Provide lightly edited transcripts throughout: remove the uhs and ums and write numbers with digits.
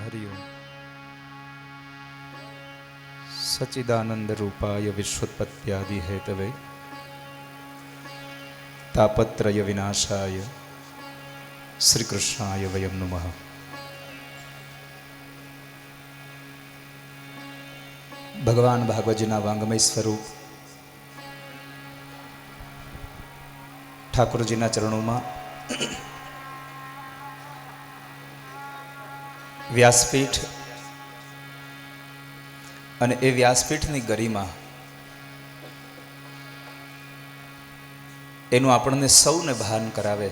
हरि ओम। सच्चिदानंद रूपाय विश्वोत्पत्त्यादि Hathaway तापत्रय विनाशाय श्री कृष्णाय वयं नमः। भगवान भागवतजीना वांगमय स्वरूप ठाकुरजीना चरणों व्यासपीठ અને એ વ્યાસપીઠની ગરિમા એનું આપણને સૌને ભાન કરાવે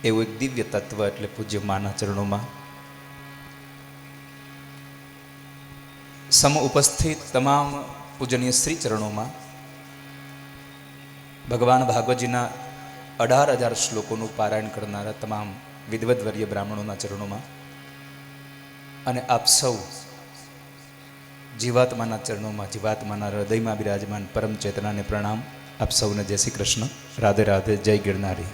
એવું એક દિવ્ય તત્વ એટલે પૂજ્ય માના ચરણોમાં સમ ઉપસ્થિત તમામ પૂજનીય શ્રી ચરણોમાં ભગવાન ભાગવતજીના 18,000 શ્લોકોનું પારાયણ કરનારા તમામ વિદ્વદ્વર્ય બ્રાહ્મણોના ચરણોમાં અને આપ સૌ જીવાત્માના ચરણોમાં જીવાત્માના હૃદયમાં બિરાજમાન પરમ ચેતનાને પ્રણામ। આપ સૌને જય શ્રી કૃષ્ણ, રાધે રાધે, જય ગિરનારી।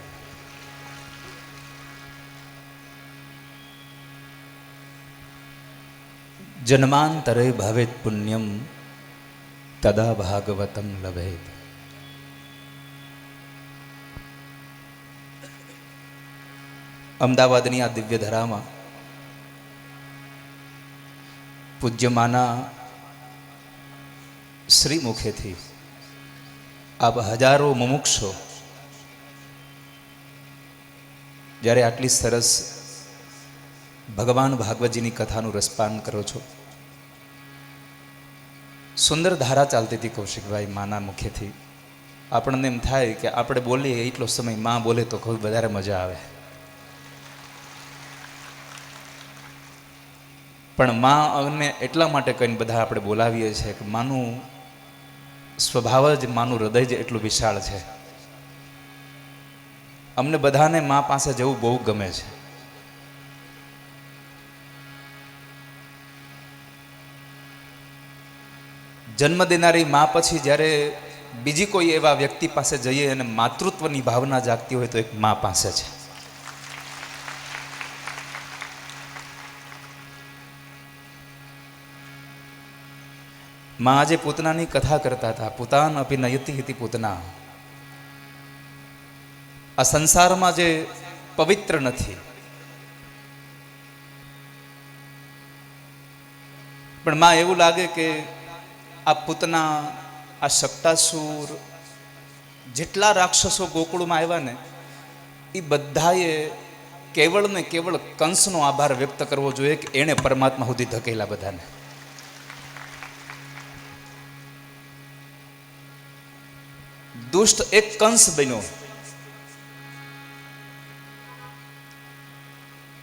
જન્માંતરે ભવેત પુણ્યમ તદા ભાગવતમ લભેત। અમદાવાદની આ દિવ્ય ધરામાં પૂજ્યમાના શ્રી મુખેથી આપ હજારો મુમુક્ષો જ્યારે આટલી સરસ ભગવાન ભાગવતજીની કથાનું રસપાન કરો છો, સુંદર ધારા ચાલતી હતી કૌશિકભાઈ માના મુખેથી। આપણને એમ થાય કે આપણે બોલીએ એટલો સમય માં બોલે તો ખૂબ વધારે મજા આવે, પણ માં અમને એટલા માટે કહીને બધા આપણે બોલાવીએ છીએ કે માનું સ્વભાવ જ, માનું હૃદય જ એટલું વિશાળ છે। અમને બધાને માં પાસે જવું બહુ ગમે છે। જન્મ દેનારી માં પછી જ્યારે બીજી કોઈ એવા વ્યક્તિ પાસે જઈએ અને માતૃત્વની ભાવના જાગતી હોય તો એક માં પાસે છે। માં આજે પૂતનાની કથા કરતા હતા, પૂતાન અપી નયતિ હતી પૂતના। આ સંસારમાં જે પવિત્ર નથી, પણ માં એવું લાગે કે આ પૂતના, આ શક્તાસુર, જેટલા રાક્ષસો ગોકુળમાં આવ્યા ને એ બધાએ કેવળ ને કેવળ કંસનો આભાર વ્યક્ત કરવો જોઈએ કે એણે પરમાત્મા સુધી ધકેલા બધાને। દુષ્ટ એક કંસ બન્યો,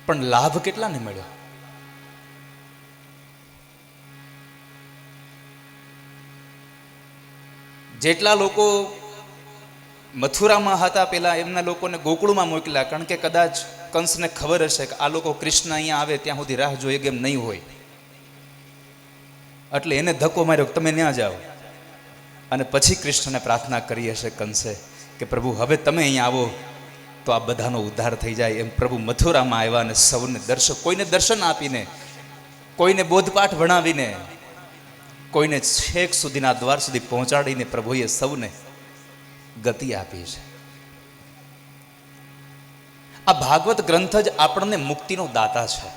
પણ લાભ કેટલાને મળ્યો? જેટલા લોકો મથુરામાં હતા પેલા એમના લોકોને ગોકુળમાં મોકલ્યા, કારણ કે કદાચ કંસને ખબર હશે કે આ લોકો કૃષ્ણ અહીંયા આવે ત્યાં સુધી રાહ જોઈએ એમ નહીં હોય, એટલે એને ધક્કો માર્યો તમે ત્યાં જાઓ। અને પછી કૃષ્ણને પ્રાર્થના કરી હશે કંસે કે પ્રભુ હવે તમે અહીંયા આવો તો આ બધાનો ઉદ્ધાર થઈ જાય। એમ પ્રભુ મથુરામાં આવ્યા અને સૌને કોઈને દર્શન આપીને, કોઈને બોધપાઠ ભણાવીને, કોઈને છેક સુધીના દ્વાર સુધી પહોંચાડીને પ્રભુએ સૌને ગતિ આપી છે। આ ભાગવત ગ્રંથ જ આપણને મુક્તિનો દાતા છે।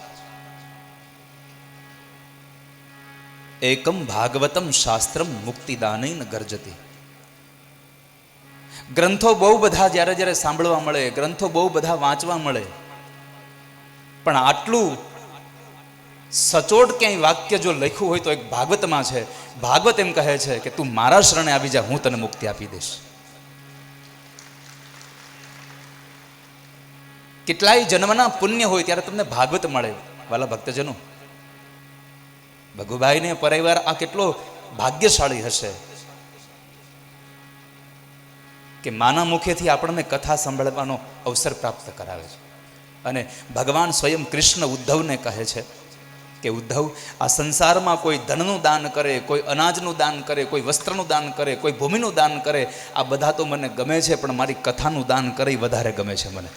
એકમ ભાગવતમ શાસ્ત્રમ મુક્તિદાનૈન ગર્જતી। ગ્રંથો બહુ બધા જ્યારે જ્યારે સાંભળવા મળે, ગ્રંથો બહુ બધા વાંચવા મળે, પણ આટલું સચોટ ક્યાંય વાક્ય જો લખ્યું હોય તો એક ભાગવતમાં છે। ભાગવત એમ કહે છે કે તું મારા શરણે આવી જા, હું તને મુક્તિ આપી દઈશ। કેટલાય જન્મના પુણ્ય હોય ત્યારે તમને ભાગવત મળે। વાલા ભક્તજનો, ભગુભાઈને પરિવાર આ કેટલો ભાગ્યશાળી હશે કે માના મુખેથી આપણને કથા સાંભળવાનો અવસર પ્રાપ્ત કરાવે છે। અને ભગવાન સ્વયં કૃષ્ણ ઉદ્ધવને કહે છે કે ઉદ્ધવ, આ સંસારમાં કોઈ ધનનું દાન કરે, કોઈ અનાજનું દાન કરે, કોઈ વસ્ત્રનું દાન કરે, કોઈ ભૂમિનું દાન કરે, આ બધા તો મને ગમે છે, પણ મારી કથાનું દાન કરે વધારે ગમે છે મને।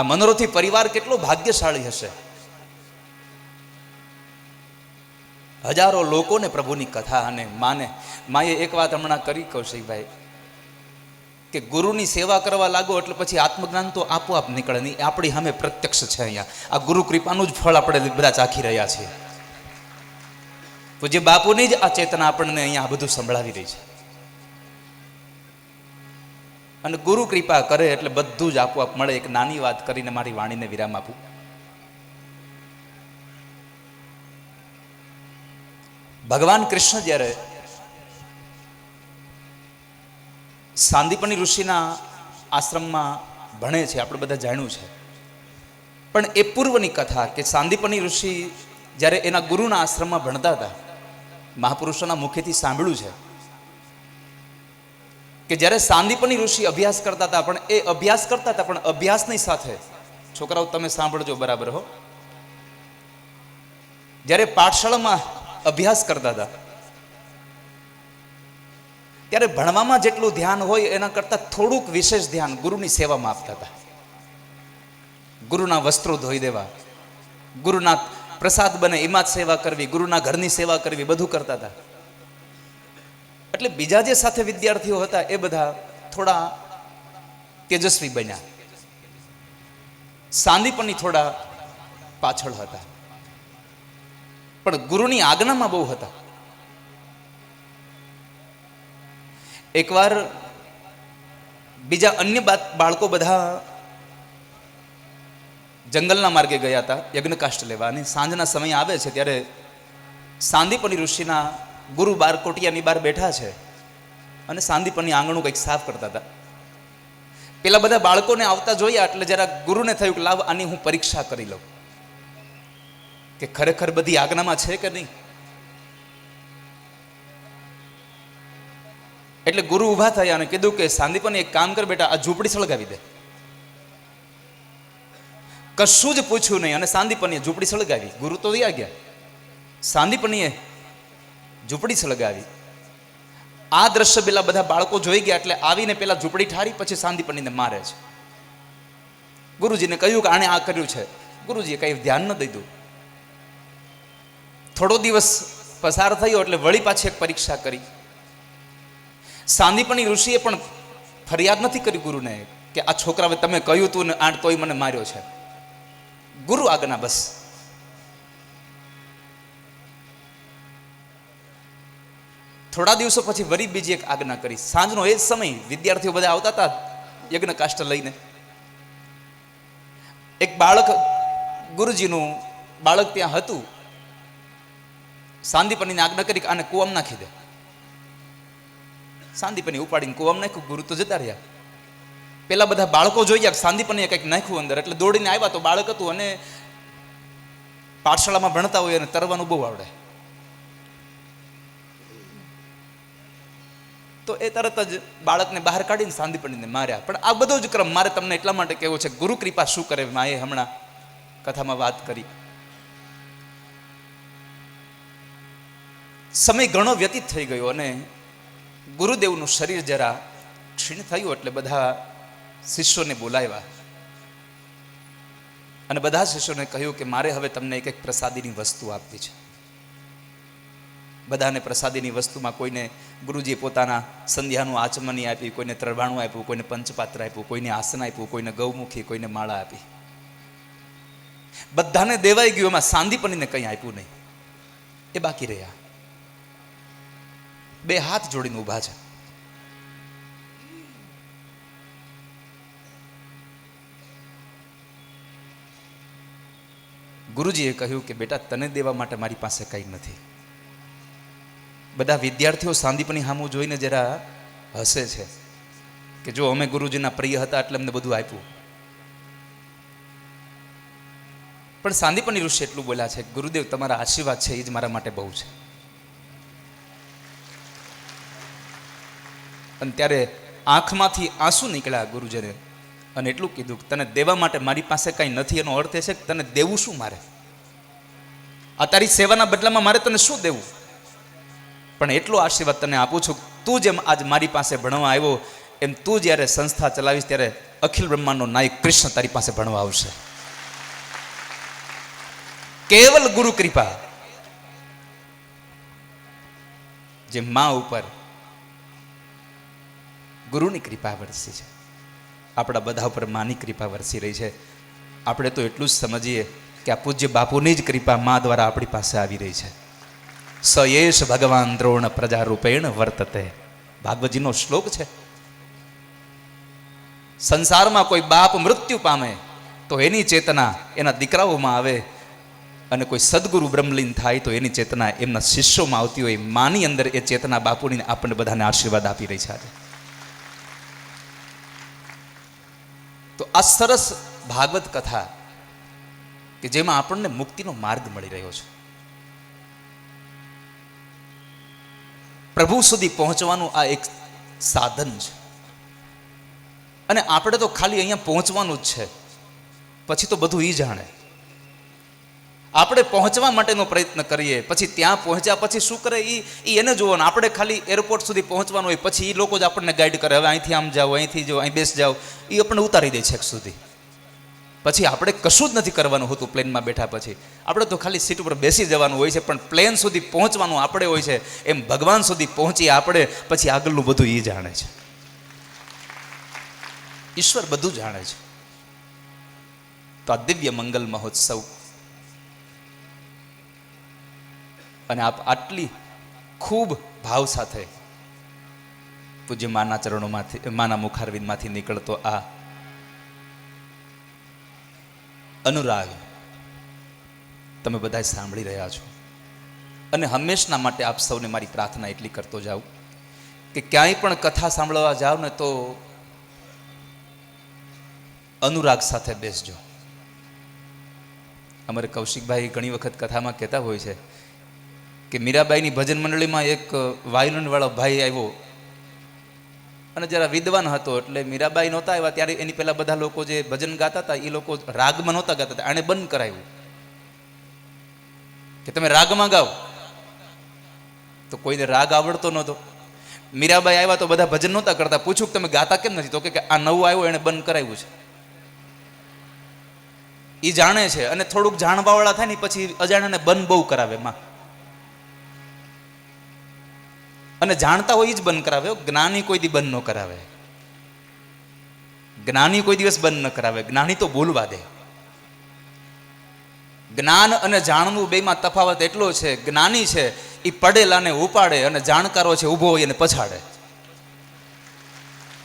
આ મનોરથી પરિવાર કેટલો ભાગ્યશાળી હશે. હજારો લોકોને પ્રભુની કથા અને માએ એક વાત હમણાં કરી કૌશિકભાઈ, કે ગુરુની સેવા કરવા લાગો એટલે પછી આત્મજ્ઞાન તો આપોઆપ નીકળે નહીં. આપણી સામે પ્રત્યક્ષ છે. અહીંયા આ ગુરુ કૃપાનું જ ફળ આપણે બધા ચાખી રહ્યા છીએ. પૂજ્ય બાપુની જ આ ચેતના આપણને અહીંયા આ બધું સંભળાવી રહી છે. અને ગુરુ કૃપા કરે એટલે બધું જ આપોઆપ મળે. એક નાની વાત કરીને મારી વાણીને વિરામ આપું. ભગવાન કૃષ્ણ જ્યારે સાંદીપની ઋષિના આશ્રમમાં ભણે છે, આપણે બધા જાણ્યું છે. પણ એ પૂર્વની કથા કે સાંદીપની ઋષિ જ્યારે એના ગુરુના આશ્રમમાં ભણતા હતા, મહાપુરુષોના મુખેથી સાંભળ્યું છે કે જ્યારે સાંદીપની ઋષિ અભ્યાસ કરતા હતા, પણ એ અભ્યાસ કરતા હતા, પણ અભ્યાસની સાથે છોકરાઓ તમે સાંભળજો બરાબર હો, જ્યારે પાઠશાળામાં અભ્યાસ કરતા હતા ત્યારે ભણવામાં જેટલું ધ્યાન હોય એના કરતાં થોડુંક વિશેષ ધ્યાન ગુરુની સેવામાં આપતા હતા. ગુરુના વસ્ત્રો ધોઈ દેવા, ગુરુના પ્રસાદ બને એમાં જ સેવા કરવી, ગુરુના ઘરની સેવા કરવી, બધું કરતા હતા. એટલે બીજા જે સાથે વિદ્યાર્થીઓ હતા એ બધા થોડા તેજસ્વી બન્યા, સાંદીપની થોડા પાછળ હતા, પણ ગુરુની આજ્ઞામાં બહુ હતા. એકવાર બીજા અન્ય બાળકો બધા જંગલના માર્ગે ગયા હતા યજ્ઞકાષ્ઠ લેવા, અને સાંજના સમય આવે છે ત્યારે સાંદીપની ઋષિના ગુરુ બાર કોટિયાની બહાર બેઠા છે અને સાંદીપની આંગણું કંઈક સાફ કરતા હતા. પેલા બધા બાળકોને આવતા જોયા એટલે જરા ગુરુને થયું કે લાવ આની હું પરીક્ષા કરી લઉં કે ખરેખર બધી આજ્ઞામાં છે કે નહીં. એટલે ગુરુ ઊભા થયા અને કીધું કે સાંદીપની એક કામ કર બેટા, આ ઝૂંપડી સળગાવી દે. કશું જ પૂછ્યું નહીં અને સાંદીપનીએ ઝૂંપડી સળગાવી. ગુરુ તો વયા ગયા, સાંદીપનીએ ઝૂંપડી સળગાવી. આ દ્રશ્ય પેલા બધા બાળકો જોઈ ગયા એટલે આવીને પેલા ઝૂંપડી ઠારી, પછી સાંદીપનીને મારે છે. ગુરુજીને કહ્યું કે આણે આ કર્યું છે. ગુરુજીએ કઈ ધ્યાન ન દીધું. થોડો દિવસ પસાર થયો એટલે વળી પાછી એક પરીક્ષા કરી. સાંદીપની ઋષિએ પણ ફરિયાદ નથી કરી ગુરુને કે આ છોકરાએ તમે કહ્યું તું ને આ તોય મને માર્યો છે. ગુરુ આજ્ઞા બસ. થોડા દિવસો પછી વળી બીજી એક આજ્ઞા કરી. સાંજનો એ જ સમય, વિદ્યાર્થીઓ બધા આવતા હતા યજ્ઞ કાષ્ઠ લઈને. એક બાળક, ગુરુજીનું બાળક ત્યાં હતું. સાંદીપનીને આજ્ઞા કરી કે આને કૂવામાં નાખી દે. સાંદીપની ઉપાડીને કૂવામાં નાખ્યું. ગુરુ તો જતા રહ્યા. પેલા બધા બાળકો જોઈ ગયા સાંદીપનીએ કંઈક નાખ્યું અંદર, એટલે દોડીને આવ્યા તો બાળક હતું અને પાઠશાળામાં ભણતા હોય અને તરવાનું બહુ આવડે. તો એ તરત જ બાળકને બહાર કાઢીને સાંદીપનીને માર્યા. પણ આ બધો જ ક્રમ મારે તમને એટલા માટે કહેવો છે, ગુરુ કૃપા શું કરે. માએ હમણાં કથામાં વાત કરી. સમય ઘણો વ્યતીત થઈ ગયો અને ગુરુદેવનું શરીર જરા ક્ષીણ થયું એટલે બધા શિષ્યોને બોલાવ્યા અને બધા શિષ્યોને કહ્યું કે મારે હવે તમને એક એક પ્રસાદીની વસ્તુ આપવી છે. બધાને પ્રસાદીની વસ્તુમાં કોઈને ગુરુજીએ પોતાના સંધ્યાનું આચમની આપી, કોઈને ત્રવાણું આપ્યું, કોઈને પંચપાત્ર આપ્યું, કોઈને આસન આપ્યું, કોઈને ગૌમુખી, કોઈને માળા આપી. બધાને દેવાઈ ગયું. એમાં સાંદીપનીને કંઈ આપ્યું નહીં. એ બાકી રહ્યા. બે હાથ જોડીને ઊભા છે. ગુરુજીએ કહ્યું કે બેટા, તને દેવા માટે મારી પાસે કંઈ નથી. બધા વિદ્યાર્થીઓ સાંદીપની સામું જોઈને જરા હસે છે કે જો અમે ગુરુજીના પ્રિય હતા એટલે અમને બધું આપ્યું. પણ સાંદીપની ઋષિ એટલું બોલ્યા છે, ગુરુદેવ તમારા આશીર્વાદ છે એ જ મારા માટે બહુ છે. અને ત્યારે આંખમાંથી આંસુ નીકળ્યા ગુરુજીને અને એટલું કીધું કે તને દેવા માટે મારી પાસે કંઈ નથી. એનો અર્થ એ છે કે તને દેવું શું મારે? આ તારી સેવાના બદલામાં મારે તને શું દેવું? પણ એટલો આશીર્વાદ તને આપું છું, તું જેમ આજ મારી પાસે ભણવા આવ્યો એમ તું જ્યારે સંસ્થા ચલાવીશ ત્યારે અખિલ બ્રહ્માંડનો નાયક કૃષ્ણ તારી પાસે ભણવા આવશે. કેવલ ગુરુ કૃપા. જે મા ઉપર ગુરુની કૃપા વરસી છે, આપણા બધા ઉપર માની કૃપા વરસી રહી છે. આપણે તો એટલું જ સમજીએ કે આ પૂજ્ય બાપુની જ કૃપા મા દ્વારા આપણી પાસે આવી રહી છે. સયેશ ભગવાન દ્રોણ પ્રજારૂપેણ વર્તતે, ભાગવતજીનો શ્લોક છે. સંસારમાં કોઈ બાપ મૃત્યુ પામે તો એની ચેતના એના દીકરાઓમાં આવે, અને કોઈ સદગુરુ બ્રહ્મલીન થાય તો એની ચેતના એમના શિષ્યોમાં આવતી હોય. માની અંદર એ ચેતના બાપુની આપણને બધાને આશીર્વાદ આપી રહી છે આજે. તો આ સરસ ભાગવત કથા કે જેમાં આપણને મુક્તિનો માર્ગ મળી રહ્યો છે, પ્રભુ સુધી પહોંચવાનું આ એક સાધન છે. અને આપણે તો ખાલી અહીંયા પહોંચવાનું જ છે, પછી તો બધું ઈ જાણે. આપણે પહોંચવા માટેનો પ્રયત્ન કરીએ, પછી ત્યાં પહોંચ્યા પછી શું કરે એ એને જોવાનું. આપણે ખાલી એરપોર્ટ સુધી પહોંચવાનું હોય, પછી એ લોકો જ આપણને ગાઈડ કરે, હવે અહીંથી આમ જાઓ, અહીંથી જાઓ, અહીં બેસ જાઓ, એ આપણને ઉતારી દે છેક સુધી. પછી આપણે કશું જ નથી કરવાનું હોતું. પ્લેનમાં બેઠા પછી આપણે તો ખાલી સીટ ઉપર બેસી જવાનું હોય છે, પણ પ્લેન સુધી પહોંચવાનું આપણે હોય છે. એમ ભગવાન સુધી પહોંચીએ આપણે, પછી આગળનું બધું એ જાણે છે. ઈશ્વર બધું જાણે છે. તો આ દિવ્ય મંગલ મહોત્સવ અને આપ આટલી ખૂબ ભાવ સાથે પૂજ્ય માના ચરણોમાંથી, માના મુખારવિંદમાંથી નીકળતો આ અનુરાગ તમે બધા સાંભળી રહ્યા છો. અને હંમેશના માટે આપ સૌને મારી પ્રાર્થના એટલી કરતો જાઉં કે ક્યાંય પણ કથા સાંભળવા જાઓ ને તો અનુરાગ સાથે બેસજો. અમારે કૌશિકભાઈ ઘણી વખત કથામાં કહેતા હોય છે કે મીરાબાઈની ભજન મંડળીમાં એક વાયોલિન વાળો ભાઈ આવ્યો અને જરા વિદ્વાન હતો. એટલે મીરાબાઈ નહોતા આવ્યા ત્યારે એની પહેલા બધા લોકો જે ભજન ગાતા હતા એ લોકો રાગમાં નહોતા ગાતા હતા. આણે બંધ કરાવ્યું કે તમે રાગમાં ગાઓ. તો કોઈને રાગ આવડતો નહોતો. મીરાબાઈ આવ્યા તો બધા ભજન નહોતા કરતા. પૂછ્યું કે તમે ગાતા કેમ નથી? તો કે આ નવું આવ્યો એને બંધ કરાવ્યું છે. એ જાણે છે, અને થોડુંક જાણવાવાળા થાય ને પછી અજાણ્યાને બંધ બહુ કરાવે માં. અને જાણતા હોય જ બંધ કરાવે. જ્ઞાની કોઈ દી બંધ ન કરાવે. જ્ઞાની કોઈ દિવસ બંધ ન કરાવે. જ્ઞાની તો બોલવા દે. જ્ઞાન અને જાણવું બેમાં તફાવત એટલો છે, જ્ઞાની છે એ પડેલાને ઉપાડે અને જાણકારો છે ઊભો હોય અને પછાડે.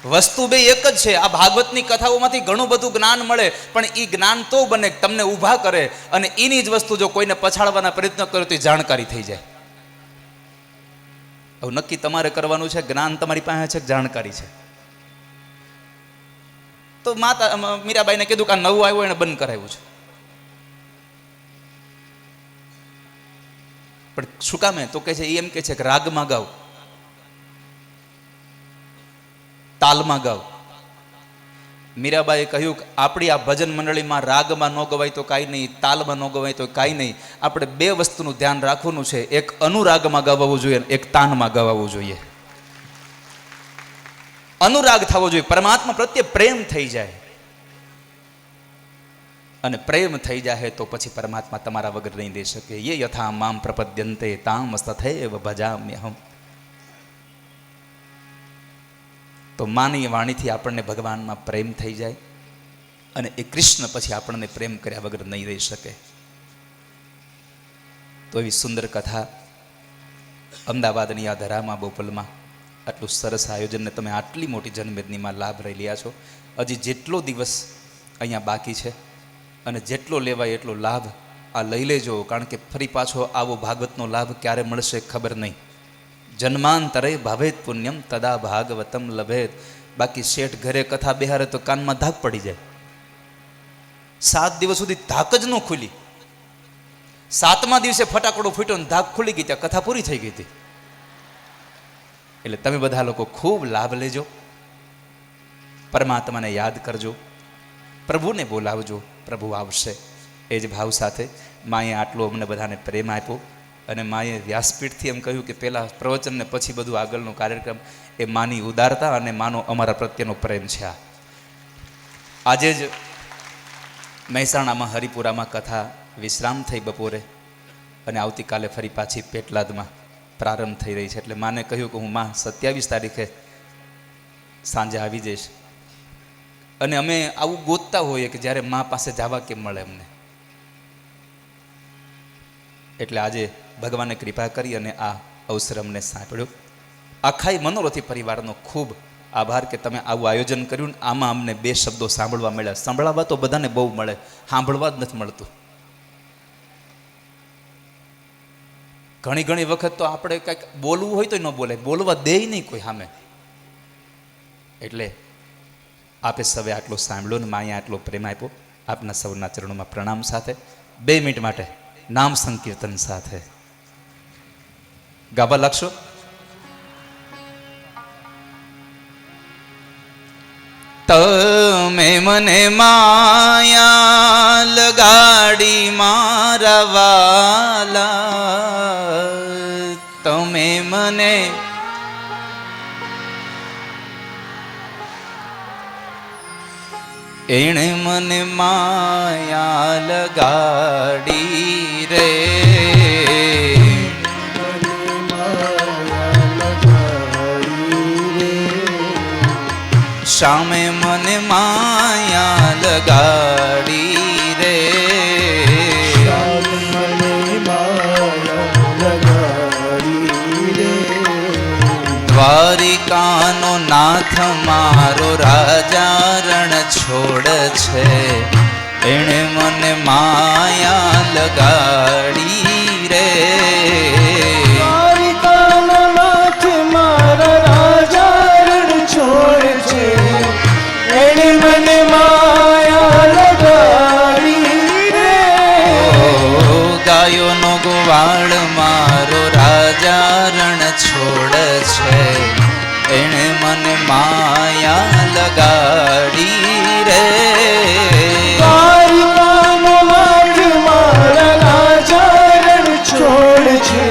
વસ્તુ બે એક જ છે. આ ભાગવતની કથાઓમાંથી ઘણું બધું જ્ઞાન મળે, પણ એ જ્ઞાન તો બને તમને ઊભા કરે, અને એની જ વસ્તુ જો કોઈને પછાડવાના પ્રયત્ન કરે તો એ જાણકારી થઈ જાય. હવે નક્કી તમારે કરવાનું છે, જ્ઞાન તમારી પાસે છે કે જાણકારી છે. તો માતા મીરાબાઈને કીધું કે આ નવું આવ્યું એને બંધ કરાવ્યું છે. પણ શું કામે? તો કે છે એમ કે છે કે રાગમાં ગાવ, તાલમાં ગાવ. મીરાબાઈએ કહ્યું કે આપણી આ ભજન મંડળીમાં રાગમાં ન ગવાય તો કાંઈ નહીં, તાલમાં ન ગવાય તો કાંઈ નહીં. આપણે બે વસ્તુનું ધ્યાન રાખવાનું છે, એક અનુરાગમાં ગવાવું જોઈએ, એક તાનમાં ગવાવું જોઈએ. અનુરાગ થવો જોઈએ, પરમાત્મા પ્રત્યે પ્રેમ થઈ જાય. અને પ્રેમ થઈ જાય તો પછી પરમાત્મા તમારા વગર નહીં દઈ શકે. યે યથા મામ પ્રપદ્યંતે તામ તથૈવ ભજામ્યહમ. તો માની વાણીથી આપણને ભગવાનમાં પ્રેમ થઈ જાય, અને એ કૃષ્ણ પછી આપણને પ્રેમ કર્યા વગર નહીં રહી શકે. તો એવી સુંદર કથા અમદાવાદની આ ધરામાં બોપલમાં આટલું સરસ આયોજનને તમે આટલી મોટી જન્મદિનીમાં લાભ લઈ રહ્યા છો. હજી જેટલો દિવસ અહીંયા બાકી છે અને જેટલો લેવાય એટલો લાભ આ લઈ લેજો, કારણ કે ફરી પાછો આવો ભાગવતનો લાભ ક્યારે મળશે ખબર નહીં. જન્માંતરે ભાવેત પુણ્યમ તદા ભાગવતમ લભેત. બાકી શેઠ ઘરે કથા બેહારે તો કાનમાં ધાક પડી જાય. 7 દિવસ સુધી ધાક જ ન ખુલી. 7મા દિવસે ફટાકડો ફૂટ્યો ને ધાક ખુલી ગઈ, ત્યાં કથા પૂરી થઈ ગઈ હતી. એટલે તમે બધા લોકો ખૂબ લાભ લેજો, પરમાત્માને યાદ કરજો, પ્રભુને બોલાવજો, પ્રભુ આવશે. એ જ ભાવ સાથે માએ આટલો અમને બધાને પ્રેમ આપ્યો. અને માએ વ્યાસપીઠથી એમ કહ્યું કે પહેલાં પ્રવચન ને પછી બધું આગળનો કાર્યક્રમ એ માની ઉદારતા અને માનો અમારા પ્રત્યેનો પ્રેમ છે. આજે જ મહેસાણામાં હરિપુરામાં કથા વિશ્રામ થઈ બપોરે અને આવતીકાલે ફરી પાછી પેટલાદમાં પ્રારંભ થઈ રહી છે. એટલે માને કહ્યું કે હું માં 27 તારીખે સાંજે આવી જઈશ. અને અમે આવું ગોતતા હોઈએ કે જ્યારે મા પાસે જવા કેમ મળે અમને. એટલે આજે ભગવાને કૃપા કરી અને આ અવસર અમને સાંપડ્યો. આખા મનોરથી પરિવારનો ખૂબ આભાર કે તમે આવું આયોજન કર્યું ને આમાં અમને 2 શબ્દો સાંભળવા મળ્યા. સાંભળવા તો બધાને બહુ મળે, સાંભળવા જ નથી મળતું. ઘણી વખત તો આપણે કંઈક બોલવું હોય તો ન બોલે, બોલવા દે નહીં કોઈ સામે. એટલે આપે સૌએ આટલો સાંભળ્યો ને માએ આટલો પ્રેમ આપ્યો. આપના સૌના ચરણોમાં પ્રણામ સાથે 2 મિનિટ માટે નામ સંકીર્તન સાથે ગાવા લાગશો. તમે મને માયા લગાડી મારા વાલા, તમે મને એણે મને માયા લગાડી રે, સામે મને માયા લગાડી રે, દ્વારિકાનો નાથ મારો રાજા રણ છોડ છે, એણે મને માયા લગાડી રે, દ્વારિકાનો નાથ મારા રાજા રણ છોડ છે, એણે મને માયા લગાડી રે, ગાયોનો ગોવાળ મારો રાજા રણ છોડ છે, એણે મને માયા લગાડી રે, દ્વારિકાનો નાથ મારા રાજા રણ છોડ છે,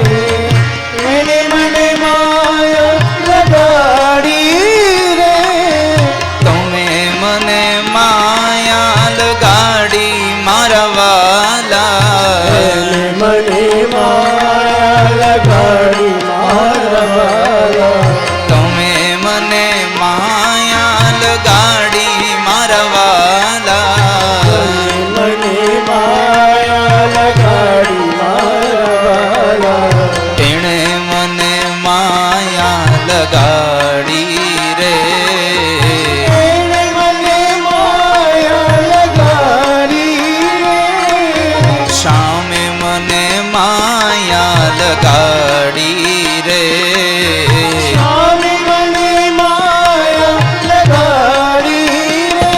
એણે મને માયા લગાડી રે, તમે મને માયા લગાડી મારા વાલા, મને માયા લગાડી મારા વાલા, તમે મને માયા લગાડી મારા વાલા, મને માયા લગાડી મારા વાલા, એણે મને માયા લગાડી રે, એણે મને માયા લગાડી રે, સામે મને માયા લગાડી રે, સ્વામી મને માયા લગાડી રે,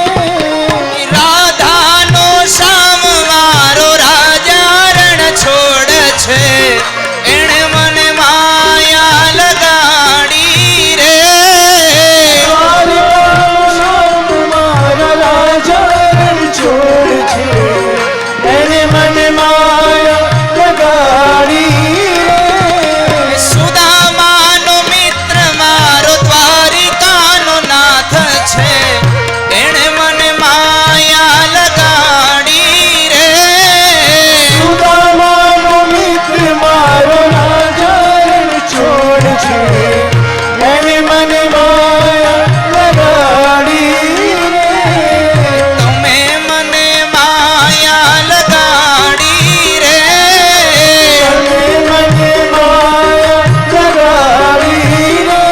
રાધાનો શ્યામ મારો રાજા રણ છોડ છે, એણે મને માયા લગાડી રે, દ્વારિકાનો નાથ મારા રાજા રણ છોડ છે, એણે મને માયા લગાડી રે, સુદામાનો મિત્ર મારો દ્વારિકાનો નાથ છે, એણે મને માયા લગાડી રે, સુદામાનો મિત્ર મારો રાજા રણ છોડ છે, એણે મને માયા લગાડી રે, તમે મને માયા લગાડી રે, તમે મને માયા લગાડી રે,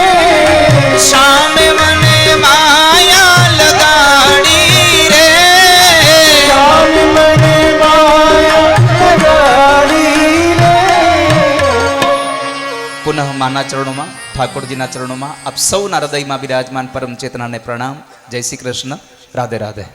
સામે મને માયા લગાડી રે, સ્વામી મને માયા લગાડી રે. પુનઃ માના ચરણોમાં, ઠાકોરજીના ચરણોમાં આપ સૌના હૃદયમાં બિરાજમાન પરમ ચેતનાને પ્રણામ. જય શ્રી કૃષ્ણ. રાધે રાધે.